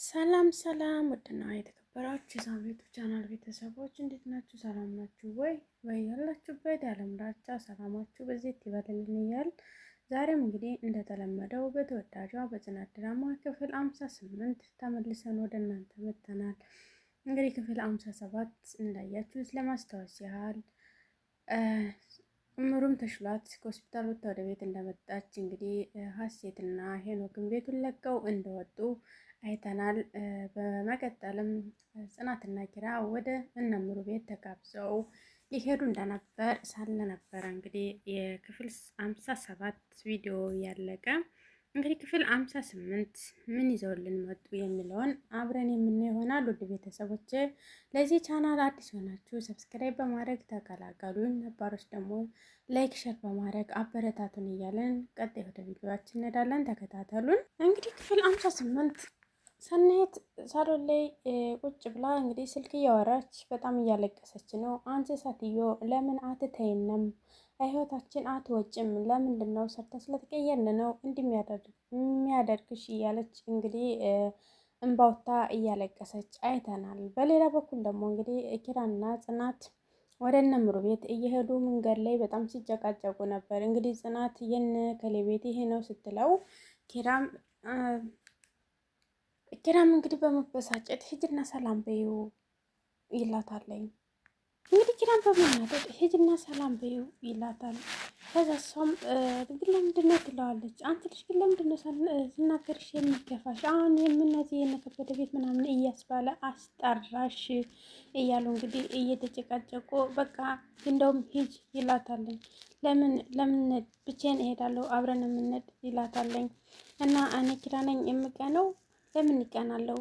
ሰላም ሰላም ውድና የተከበራችሁ የሳምሪቱ ቻናል ቤተሰቦች እንዴት ናችሁ? ሰላም ናችሁ ወይ? ያላችሁበት የዓለም ዳርቻ ሰላማችሁ በዚህ ይበልልን እያል ዛሬም እንግዲህ እንደተለመደው በተወዳጇ በጽናት ድራማ ክፍል 58 ተመልሰን ወደ እናንተ መጥተናል። እንግዲህ ክፍል 57 እንዳያችሁት ለማስታወስ ያህል እምሩም ተሽሏት ከሆስፒታል ወጥታ ወደ ቤት እንደመጣች እንግዲህ ሀሴትና ሄኖክን ቤቱን ለቀው እንደወጡ አይተናል። በመቀጠልም ጽናትና ኪራ ወደ እነምሩ ቤት ተጋብዘው ሊሄዱ እንደነበር ሳለ ነበረ እንግዲህ የክፍል 57 ቪዲዮ ያለቀ። እንግዲህ ክፍል 58 ምን ይዘውልን መጡ የሚለውን አብረን የምናየው ይሆናል። ውድ ቤተሰቦች ለዚህ ቻናል አዲስ ሆናችሁ ሰብስክራይብ በማድረግ ተቀላቀሉን፣ ነባሮች ደግሞ ላይክ ሸር በማድረግ አበረታቱን እያለን ቀጣይ ወደ ቪዲዮአችን እንሄዳለን። ተከታተሉን። እንግዲህ ክፍል 58 ሰናይት ሳሎን ላይ ቁጭ ብላ እንግዲህ ስልክ እያወራች በጣም እያለቀሰች ነው። አንቺ ሴትዮ ለምን አትተይንም? ህይወታችን አትወጭም? ለምንድን ነው ሰርተን ስለተቀየርን ነው እንዲህ የሚያደርግሽ? እያለች እንግዲህ እንባውታ እያለቀሰች አይተናል። በሌላ በኩል ደግሞ እንግዲህ ኪራና ጽናት ወደ እነምሩ ቤት እየሄዱ መንገድ ላይ በጣም ሲጨቃጨቁ ነበር። እንግዲህ ጽናት የነ ከሌ ቤት ይሄ ነው ስትለው ኪራም እንግዲህ በመበሳጨት ሂጅና ሰላም በይው ይላታለኝ። እንግዲህ ኪራም በመናደድ ሂጅና ሰላም በይው ይላታል። ከዛ እሷም ግን ለምንድን ነው ትለዋለች። አንቺ ልጅ ግን ለምንድን ነው ስናገርሽ የሚከፋሽ? አሁን የምነዚህ የነከበደ ቤት ምናምን እያስባለ አስጠራሽ እያሉ እንግዲህ እየተጨቃጨቁ በቃ እንደውም ሂጅ ይላታለኝ። ለምን ብቻዬን እሄዳለሁ አብረን የምንሄድ ይላታለኝ። እና እኔ ኪራ ነኝ የምቀነው ለምን ይቀናለው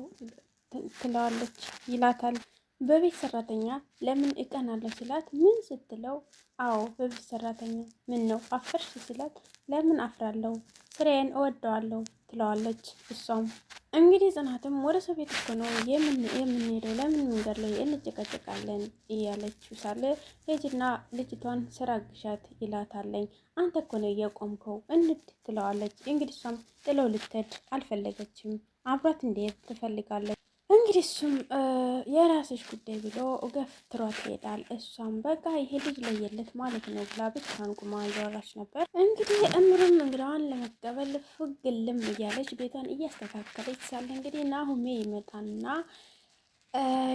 ትለዋለች ይላታል። በቤት ሰራተኛ ለምን እቀናለሁ ሲላት ምን ስትለው አዎ በቤት ሰራተኛ ምን ነው አፈርሽ ሲላት ለምን አፍራለሁ ስራዬን እወደዋለሁ ትለዋለች። እሷም እንግዲህ ጽናትም ወደ ሰው ቤት እኮ ነው የምንሄደው ለምን መንገድ ላይ እንጨቀጨቃለን እያለችው ሳለ ሂጂና ልጅቷን ስራ ግሻት ይላታለኝ። አንተ እኮ ነው እየቆምከው እንድ ትለዋለች። እንግዲህ እሷም ጥለው ልትሄድ አልፈለገችም። አብራት እንዴት ትፈልጋለች። እንግዲህ እሱም የራስሽ ጉዳይ ብሎ ገፍትሯት ይሄዳል። እሷም በቃ ይሄ ልጅ ለየለት ማለት ነው ብላ ብቻዋን ቁማ እያወራች ነበር። እንግዲህ እምሩም እንግዳዋን ለመቀበል ፍግልም እያለች ቤቷን እያስተካከለች ሳለ እንግዲህ ናሁሜ ይመጣና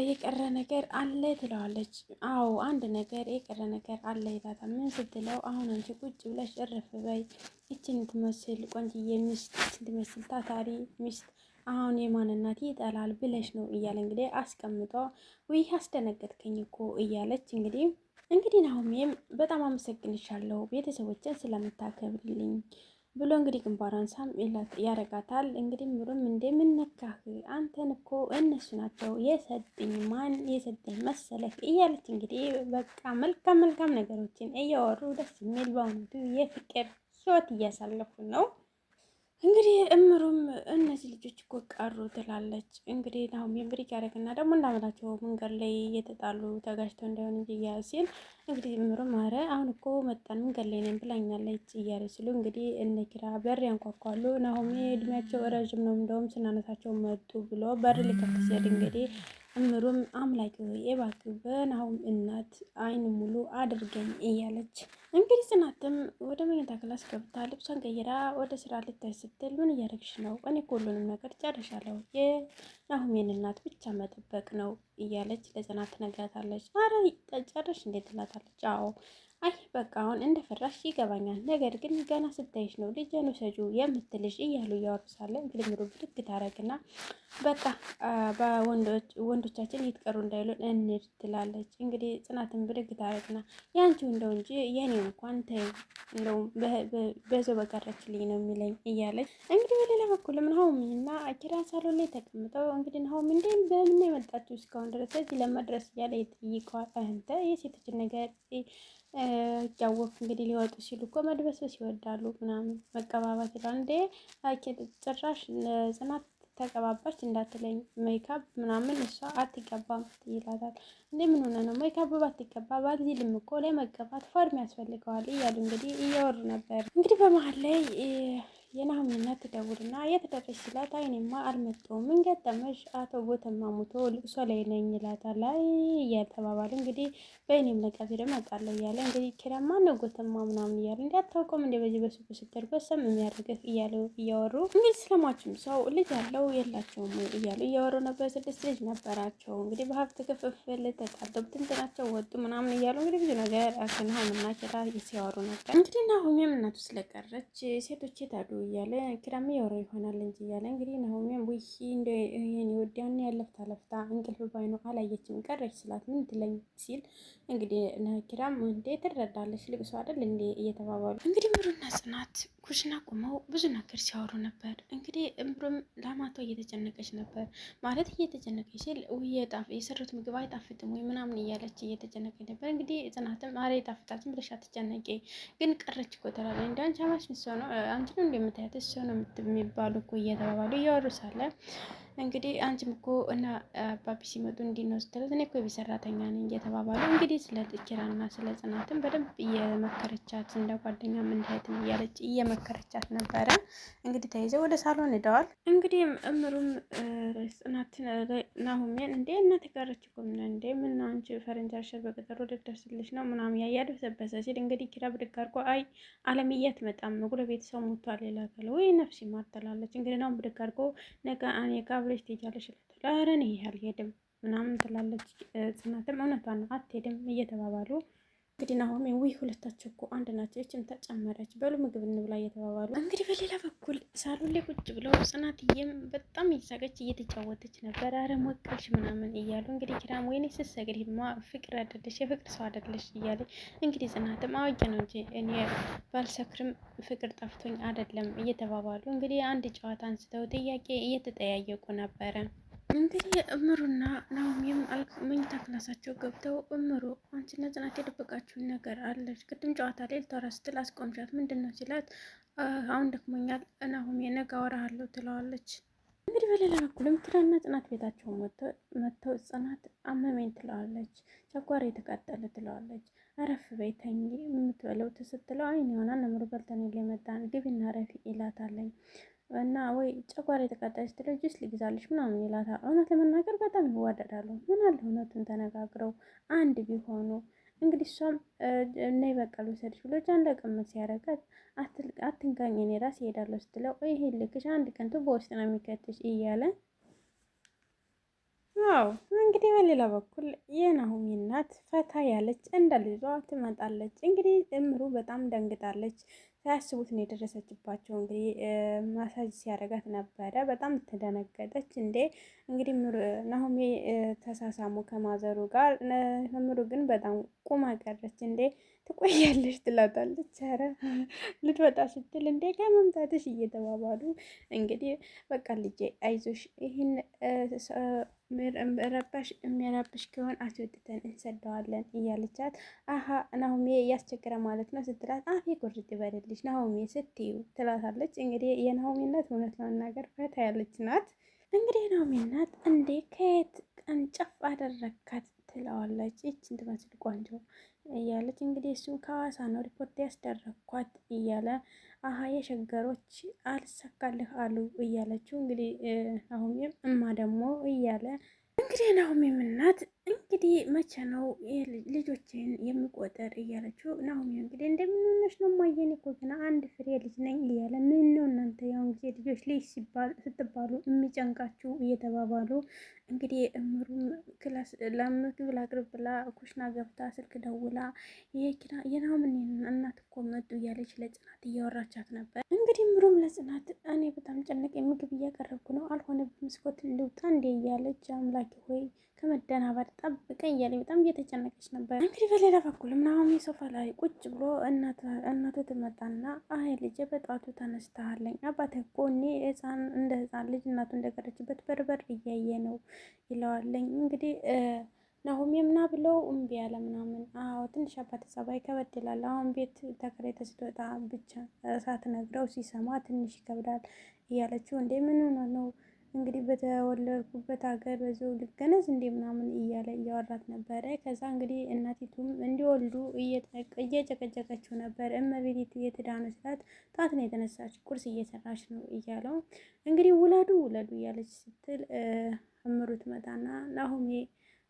የቀረ ነገር አለ ትለዋለች። አዎ አንድ ነገር የቀረ ነገር አለ ይላታል። ምን ስትለው አሁን አንቺ ቁጭ ብለሽ እረፍ በይ፣ ይችን ትመስል ቆንጅዬ ሚስት፣ ይችን ትመስል ታታሪ ሚስት አሁን የማን እናት ይጠላል ብለሽ ነው እያለ እንግዲህ አስቀምጦ ውይ አስደነገጥከኝ እኮ እያለች እንግዲህ ናሆሜም በጣም አመሰግንሻለሁ ቤተሰቦችን ስለምታከብልኝ ብሎ እንግዲህ ግንባሯን ሳም ያረጋታል። እንግዲህ ምሩም እንደምነካህ አንተን እኮ እነሱ ናቸው የሰጠኝ፣ ማን የሰጠኝ መሰለህ እያለች እንግዲህ በቃ መልካም ነገሮችን እያወሩ ደስ የሚል በእውነቱ የፍቅር ህይወት እያሳለፉ ነው። እንግዲህ እምሩም እነዚህ ልጆች እኮ ቀሩ ትላለች። እንግዲህ ናሁም ብሪክ ያደረግና ደግሞ እንዳመላቸው መንገድ ላይ እየተጣሉ ተጋጅተው እንዳይሆን እንጂ እያለ ሲል እንግዲህ እምሩም ኧረ አሁን እኮ መጣን መንገድ ላይ ነን ብላኛለች እያለ ሲሉ እንግዲህ እነ ኪራ በር ያንኳኳሉ። ናሁም እድሜያቸው ረዥም ነው እንደውም ስናነሳቸው መጡ ብሎ በር ሊከፍት ሲሄድ እንግዲህ እምሩም አምላኪ ሆይ እባክህ በናሁም እናት አይን ሙሉ አድርገኝ እያለች እንግዲህ ጽናትም ወደ መኝታ ክላስ ገብታ ልብሷን ቀይራ ወደ ስራ ልታይ ስትል ምን እያደረግሽ ነው? እኔ እኮ ሁሉንም ነገር ጨርሻለሁ፣ የናሁሜን እናት ብቻ መጠበቅ ነው እያለች ለጽናት ትነግራታለች። አረ ጨርሽ እንዴት ትላታለች። አዎ አይ በቃ አሁን እንደፈራሽ ይገባኛል፣ ነገር ግን ገና ስታይሽ ነው ልጄን ውሰጂው የምትልሽ እያሉ እያወሩ ሳለ እንግዲህ ምሩ ብድግ ታረግና በቃ በወንዶቻችን ይትቀሩ እንዳይሉን እንሂድ ትላለች። እንግዲህ ጽናትን ብድግ ታረግና ያንቺው እንደው እንጂ የኔ እንኳን ተይው እንደው በዛው በቀረችልኝ ነው የሚለኝ እያለች እንግዲህ በሌላ በኩል ናሆምና ኪራ ሳሎን ላይ ተቀምጠው እንግዲህ ናሆም እንዴ በምን የመጣችው እስካሁን ድረስ እዚህ ለመድረስ እያለ ይጠይቀዋል። አንተ የሴቶችን ነገር እያወቅህ እንግዲህ ሊወጡ ሲሉ እኮ መድበስበስ ይወዳሉ ምናምን መቀባባት ይላል። እንዴ ጭራሽ ጽናት ተቀባባች እንዳትለኝ ሜካፕ ምናምን እሷ አትቀባም ይላታል። እንዴ ምን ሆነ ነው ሜካፕ ባትቀባ ባዝሊን እኮ ላይ መቀባት ፎርም ያስፈልገዋል እያሉ እንግዲህ እያወሩ ነበር። እንግዲህ በመሀል ላይ የናሆሜ እናት ትደውልና የት ደረስሽ ሲላት አይኔማ አልመጣሁም ምን ገጠመሽ አቶ ጎተማ ሙቶ ልቅሶ ላይ ነኝ ይላታል። አይ እያተባባሉ እንግዲህ በእኔም ለቀብር እመጣለሁ እያለ እንግዲህ ኪራማ ነው ጎተማ ምናምን እያለ እንዲ አታውቀውም እንደ በዚህ በሱቅ ስትል በሰም የሚያደርግህ እያሉ እያወሩ እንግዲህ ስለሟችም ሰው ልጅ ያለው የላቸውም እያሉ እያወሩ ነበር። 6 ልጅ ነበራቸው እንግዲህ በሀብት ክፍፍል ተጣልተው ብትንትናቸው ወጡ ምናምን እያሉ እንግዲህ ብዙ ነገር ናሆምና ኪራ ሲያወሩ ነበር። እንግዲህ ናሆሜም እናቱ ስለቀረች ሴቶች የታሉ እያለ ኪራም እያወራው ይሆናል እንጂ እያለ እንግዲህ ናሆሜም ውይ እንደ ይሄን ወዲያን ያለፍታ ለፍታ እንቅልፍ ባይኖ አላየችም ቀረች ስላት ምን ትለኝ ሲል እንግዲህ ኪራም እንዴ ትረዳለች ልቅሶ አይደል እንዴ እየተባባሉ እንግዲህ ምሩና ጽናት ኩሽና ቆመው ብዙ ነገር ሲያወሩ ነበር። እንግዲህ እምሩም ለአማቷ እየተጨነቀች ነበር። ማለት እየተጨነቀች ሲል ውይ የሰሩት ምግብ አይጣፍጥም ወይ ምናምን እያለች እየተጨነቀች ነበር። እንግዲህ ጽናትም አረ ይጣፍጣል ብለሽ አትጨነቂ ግን ቀረች እኮ ትላለች። እንደ አንቺ አማች ሰው ነው አንቺ ነው እንደምታያት ሰው ነው የሚባሉ እኮ እየተባባሉ እያወሩ ሳለ እንግዲህ አንቺም እኮ እና አባቢ ሲመጡ እንዲህ ነው ስትላት እኔ እኮ የቤት ሰራተኛ ነኝ እየተባባሉ እንግዲህ ስለ ኪራና ስለ ጽናትም በደንብ እየመከረቻት እንደ ጓደኛም እንዳይትም እያለች እየመከረቻት ነበረ። እንግዲህ ተይዘው ወደ ሳሎን ሄደዋል። እንግዲህ እምሩም ጽናትን ናሆሜን እንዴ እናት ቀረች እኮ ምን እንዴ ምን አንቺ ፈረንጅ አርሸር በቀጠሮ ልትደርስልሽ ነው ምናምን ያያደሰበሰ ሲል እንግዲህ ኪራ ብድግ አድርጎ አይ አለምዬ አትመጣም ጉረቤት ሰው ሞቷል ይላታል። ወይ ነፍስ ይማር ትላለች። እንግዲህ ናሆም ብድግ አድርጎ ነገ እኔ ጋር አብረሽ ትሄጃለሽ ይላታል። ኧረ እኔ አልሄድም ምናምን ትላለች። ጽናትም እውነቷን ነው አትሄድም እየተባባሉ እንግዲህ ናሆሜ ውይ ሁለታቸው እኮ አንድ ናቸው ይችም ተጨመረች በሉ ምግብ እንብላ እየተባባሉ እንግዲህ በሌላ በኩል ሳሎን ላይ ቁጭ ብለው ጽናትዬም በጣም እየሳቀች እየተጫወተች ነበር። አረ ሞቀልሽ ምናምን እያሉ እንግዲህ ኪራም ወይኔ ስትሰግሪማ ፍቅር አይደለሽ የፍቅር ሰው አይደለሽ እያለ እንግዲህ ጽናትም አውቄ ነው እንጂ እኔ ባልሰክርም ፍቅር ጠፍቶኝ አይደለም እየተባባሉ እንግዲህ አንድ ጨዋታ አንስተው ጥያቄ እየተጠያየቁ ነበረ። እንግዲህ እምሩና ናሆሜም መኝታ ክላሳቸው ገብተው እምሩ አንቺና ጽናት የደበቃችሁን ነገር አለች ቅድም ጨዋታ ላይ ልታወራ ስትል አስቆምሻት ምንድን ነው ሲላት አሁን ደክሞኛል ናሆሜ ነገ አወራሃለሁ ትለዋለች። እንግዲህ በሌላ በኩልም ኪራና ጽናት ቤታቸው መጥተው ጽናት አመመኝ ትለዋለች። ጨጓራ የተቃጠለ ትለዋለች። አረፍ በይ ተኝ የምትበለው ስትለው አይን ይሆናል እምሩ በልተን የመጣን ግቢና ረፊ ይላታለኝ እና ወይ ጨጓራ የተቃጠለች ስትለው ጁስ ልግዛልሽ ምናምን ይላታል። እውነት ለመናገር በጣም ይዋደዳሉ። ምን አለ እውነቱን ተነጋግረው አንድ ቢሆኑ። እንግዲህ እሷም እና ይበቃል ውሰድሽ ብሎ ጃን ለቀመት ሲያረጋት አትንካኝ እኔ ራስ እሄዳለሁ ስትለው ይሄ ልክሽ አንድ ቀን ቱቦ ውስጥ ነው የሚከትሽ እያለ አዎ እንግዲህ በሌላ በኩል የናሆሜ እናት ፈታ ያለች እንደ ልጇ ትመጣለች። እንግዲህ እምሩ በጣም ደንግጣለች። ሳያስቡት ነው የደረሰችባቸው። እንግዲህ ማሳጅ ሲያደርጋት ነበረ። በጣም ተደነገጠች። እንዴ እንግዲህ ናሆሜ ተሳሳሙ ከማዘሩ ጋር። እምሩ ግን በጣም ቁማ ቀረች። እንዴ ትቆያለች ትላታለች። ኧረ ልትወጣ ስትል እንዴ ከመምጣትሽ እየተባባሉ እንግዲህ በቃ ልጄ አይዞሽ ይህን የሚረብሽ ከሆን አስወጥተን እንሰደዋለን እያለቻት አሀ ናሆሜ እያስቸገረ ማለት ነው ስትላት አፌ ቁርጥ ይበልልሽ ናሆሜ ስትዩ ትላታለች። እንግዲህ የናሆሜ እናት እውነት ለመናገር ፈታ ያለች ናት። እንግዲህ የናሆሜ እናት እንዴ ከየት ቀንጨፍ አደረካት ትለዋለች። ይችን ትመስል ቆንጆ እያለች እንግዲህ እሱ ከሐዋሳ ነው ሪፖርት ያስደረግኳት እያለ አሀ የሸገሮች አልሳካልህ አሉ እያለችው እንግዲህ ናሆሜም እማ ደግሞ እያለ እንግዲህ ናሆሜም እናት እንግዲህ መቼ ነው ልጆችን የሚቆጠር እያለችው ናሆሜ እንግዲህ እንደምንሆነች ነው ማየን እኮ ገና አንድ ፍሬ ልጅ ነኝ እያለ ምን ነው እናንተ ያውን ጊዜ ልጆች ልጅ ስትባሉ የሚጨንቃችሁ እየተባባሉ እንግዲህ እምሩም ክላስ ለምግብ ላቅርብ ብላ ኩሽና ገብታ ስልክ ደውላ የናሆምን እናት እኮ መጡ እያለች ለጽናት እያወራቻት ነበር። እንግዲህ እምሩም ለጽናት እኔ በጣም ጨነቀ ምግብ እያቀረብኩ ነው አልሆነ በመስኮት ልውጣ እንዴ እያለች አምላኪ ሆይ ከመደናበር ጠብቀኝ እያለ በጣም እየተጨነቀች ነበር። እንግዲህ በሌላ በኩልም ናሆሜ ሶፋ ላይ ቁጭ ብሎ እናቱ ትመጣና አይ ልጄ በጧቱ ተነስተሃለኝ አባቴ እኮ እኔ እንደ ህፃን ልጅ እናቱ እንደቀረችበት በርበር እያየ ነው ይለዋለኝ። እንግዲህ ናሆሜም ና ብለው እምቢ ያለ ምናምን አዎ ትንሽ አባቴ ጸባይ ከበድ ይላል። አሁን ቤት ተከራይታ ስትወጣ ብቻ ሳትነግረው ሲሰማ ትንሽ ይከብዳል እያለችው እንዴ ምን ሆነ ነው እንግዲህ በተወለድኩበት ሀገር በዚሁ ልገነዝ እንዴ ምናምን እያለ እያወራት ነበረ። ከዛ እንግዲህ እናቲቱም እንዲወልዱ እየጨቀጨቀችው ነበር። እመቤቴ የት ሄዳ ነው ስላት ጧት ነው የተነሳች ቁርስ እየሰራች ነው እያለው እንግዲህ ውለዱ ውለዱ እያለች ስትል እምሩ ትመጣና ናሆሜ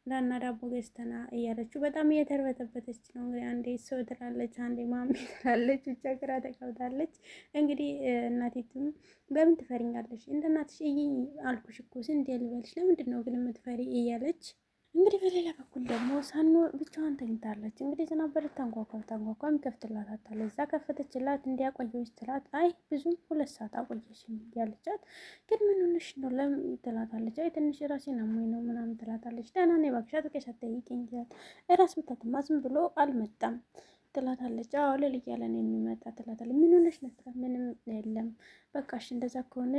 ዳና ዳቦ ገዝተና እያለችው በጣም እየተርበተበተች ነው። እንግዲህ አንዴ ሰው ትላለች፣ አንዴ ማሚ ትላለች፣ ብቻ ግራ ተቀብታለች። እንግዲህ እናቲቱም በምን ትፈሪኛለሽ? እንደ እናትሽ እይኝ አልኩሽ እኮ ስንት ልበልሽ፣ ለምንድን ነው ግን የምትፈሪ? እያለች እንግዲህ በሌላ በኩል ደግሞ ሳኖ ብቻዋን ተኝታለች። እንግዲህ ዝናብ በር ታንኳኳ የሚከፍትላት አታለች። እዛ ከፈተችላት እንዲያቆየች ትላት፣ አይ ብዙም 2 ሰዓት አቆየሽኝ እያለቻት፣ ግን ምን ሆነሽ ነው ለምን ትላታለች። አይ ትንሽ ራሴን አሞኝ ነው ምናምን ትላታለች። ደህና ነኝ እባክሽ አትቀሽ አትጠይቂኝ ይላል። እራስ ምታትማ ዝም ብሎ አልመጣም ትላታለች። አዎ እልል እያለ ነው የሚመጣ ትላታለች። ምን ሆነሽ ነው? ምንም የለም በቃ እሺ እንደዛ ከሆነ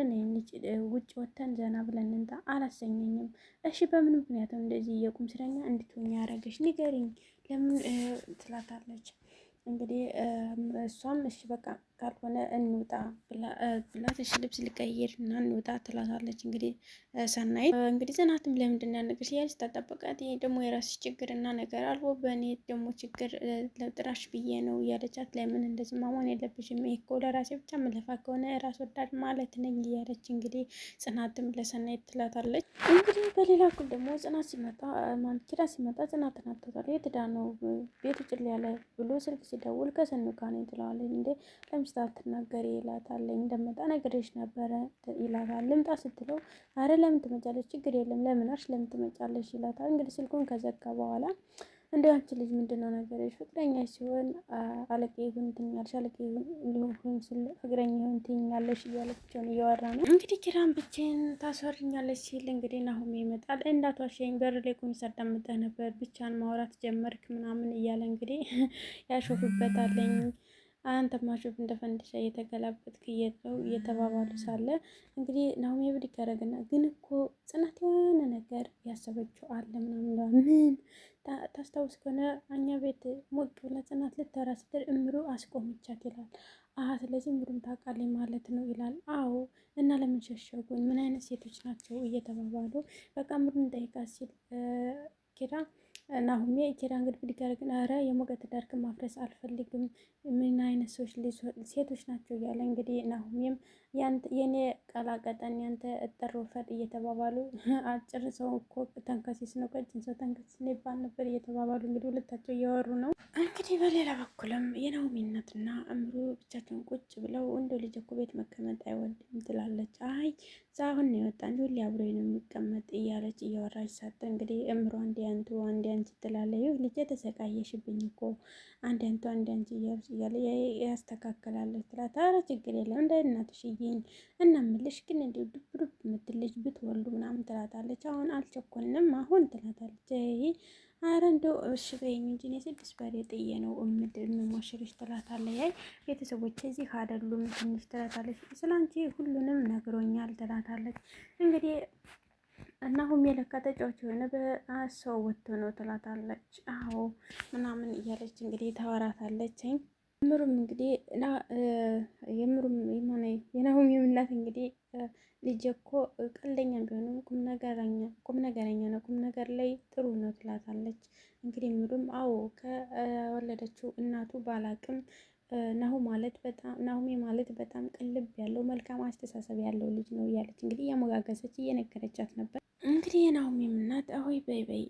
ውጭ ወተን ዘና ብለን እንምጣ። አላሰኘኝም። እሺ በምን ምክንያት ነው እንደዚህ የቁም እስረኛ እንድትሆኝ ያደረገሽ ንገሪኝ፣ ለምን ትላታለች። እንግዲህ እሷም እሺ በቃ ካልሆነ እንውጣ ብላት እሺ ልብስ ልቀይር እና እንውጣ ትላታለች። እንግዲህ ሰናይት እንግዲህ ጽናትም ለምንድን ነው ያልነገርሽ እያለች ታጠበቃት። ይሄ ደግሞ የራስሽ ችግር እና ነገር አልቦ በእኔ ደግሞ ችግር ለጥራሽ ብዬ ነው እያለቻት፣ ለምን እንደዚህ መሆን የለብሽም ይሄ እኮ ለራሴ ብቻ መለፋ ከሆነ ራስ ወዳድ ማለት ነኝ እያለች እንግዲህ ጽናትም ለሰናይት ትላታለች። እንግዲህ በሌላ በኩል ደግሞ ጽናት ሲመጣ ኪራ ሲመጣ ጽናትን አጥቷታል። የት ሄዳ ነው ቤቱ ጭል ያለ ብሎ ስልክ ሲደውል ከሰኑ ጋር ነኝ ትለዋለች። እንዴ ለምስት አትናገሪ ይላታል። እንደመጣ ነግሬሽ ነበረ ይላታል። ልምጣ ስትለው አረ ለምን ትመጫለሽ? ችግር የለም ለምን አልሽ? ለምን ትመጫለሽ ይላታል። እንግዲህ ስልኩን ከዘጋ በኋላ እንደ አንቺ ልጅ ምንድነው ነገርሽ? ፍቅረኛ ሲሆን አለቄ ይሁን ትኛለሽ፣ አለቄ ይሁን ሲል ፍቅረኛ ይሁን ትኛለሽ እያለችውን እያወራ ነው። እንግዲህ ኪራን ብቻዬን ታስወርኛለች ሲል እንግዲህ ናሆሜ ይመጣል። እንዳትዋሸኝ በር ላይ ቁሚ ሳዳምጠህ ነበር ብቻን ማውራት ጀመርክ ምናምን እያለ እንግዲህ ያሾፍበታለኝ። አንተ ማሾፍ እንደ ፈንድሻ እየተገላበጥክ እየተባባሉ ሳለ እንግዲህ ናሆሜ ብድግ ያደረገና ግን እኮ ጽናት የሆነ ነገር ያሰበችው አለ ምናምን ምን ታስታውስ ከሆነ እኛ ቤት ሞቅ ብላ ጽናት ልትወራ ስትል እምሩ አስቆመቻት ይላል። ስለዚህ እምሩም ታውቃለች ማለት ነው ይላል። አዎ እና ለምን ሸሸጉኝ? ምን አይነት ሴቶች ናቸው እየተባባሉ በቃ እምሩን ጠይቃት ሲል ኪራ ናሆሜ ኪራ እንግዲህ ብድግ ያደረግን ኧረ የሞቀ ትዳር ማፍረስ አልፈልግም ምን አይነት ሴቶች ናቸው እያለ እንግዲህ ናሆሜም የኔ ቀላቀጠን ያንተ እጠር ወፈር እየተባባሉ አጭር ሰው እኮ ተንከሲስ ነው ቀጭን ሰው ተንከሲስ ነው ይባል ነበር እየተባባሉ እንግዲህ ሁለታቸው እያወሩ ነው። እንግዲህ በሌላ በኩልም የናሆሜ እናትና እምሩ ብቻቸውን ቁጭ ብለው እንደ ልጅ እኮ ቤት መቀመጥ አይወድም ትላለች። አይ አሁን ነው የወጣ እንዲ ሁሌ አብሮኝ ነው የሚቀመጥ እያለች እያወራች ሳት እንግዲህ እምሩ አንዴ አንቱ አንዴ አንቺ ትላለች። ይህ ልጅ ተሰቃየሽብኝ እኮ አንዴ አንቱ አንዴ አንቺ እያለ ያስተካከላለች ትላት። ኧረ ችግር የለም እንደ እናትሽ ይኝ እናምልሽ ግን እንዲ ዱብ ዱብ የምትልጅ ብትወልዱ ምናምን ትላታለች። አሁን አልቸኮልንም አሁን ትላታለች። አረ እንደው እሺ በይኝ እንጂ እኔ 6 በሬ ጥዬ ነው የምሞሽርሽ ትላታለች። ያይ ቤተሰቦች እዚህ አይደሉም ትንሽ ትላታለች። ስላንቺ ሁሉንም ነግሮኛል ትላታለች። እንግዲህ እናሁም የለካ ተጫዋች የሆነ በሰው ወጥቶ ነው ትላታለች። አዎ ምናምን እያለች እንግዲህ ታወራታለች። የምሩም እንግዲህ የምሩም የሆነ የናሆም የምናት እንግዲህ ልጅ እኮ ቀልደኛ ቢሆንም ቁም ነገረኛ ነው፣ ቁም ነገር ላይ ጥሩ ነው ትላታለች። እንግዲህ ምሩም አዎ ከወለደችው እናቱ ባላቅም ናሆሜ ማለት በጣም ቅልብ ያለው መልካም አስተሳሰብ ያለው ልጅ ነው እያለች እንግዲህ እያሞጋገሰች እየነገረቻት ነበር። እንግዲህ የናሆሜም እናት አሁይ በይ በይ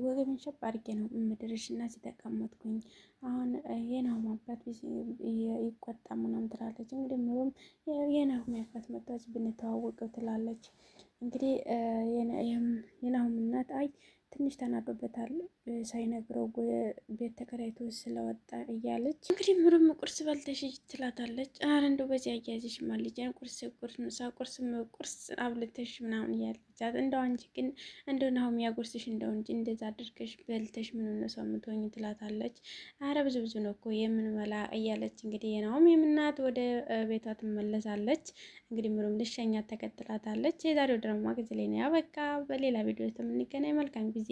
ወገቤን ሸብ አድርጌ ነው የምድርሽ እና ሲተቀመጥኩኝ አሁን የናሆም አባት ይቆጣ ምናምን ትላለች። እንግዲህ ምሩም የናሆም አባት መጣች ብንተዋወቀው ትላለች። እንግዲህ የናሆም እናት አይ ትንሽ ተናዶበታል ሳይነግረው ቤት ተከራይቶ ስለወጣ እያለች እንግዲህ ምሩም ቁርስ በልተሽ ትላታለች። አረ እንደው በዚህ አያያዝሽ ማልጀን ቁርስ አብልተሽ ምናምን እያለቻት እንደው አንቺ ግን እንደው ናሆም ያጎርስሽ እንደው እንጂ እንደዛ አድርገሽ በልተሽ ምን ነው ሰው የምትሆኝ ትላታለች። አረ ብዙ ነው እኮ የምንበላ እያለች እንግዲህ የናሆም እናት ወደ ቤቷ ትመለሳለች። እንግዲህ ምሩም ልሸኛት ተከትላታለች። የዛሬው ድራማ ጊዜ ላይ ነው ያበቃ። በሌላ ቪዲዮ የምንገናኝ መልካም ጊዜ።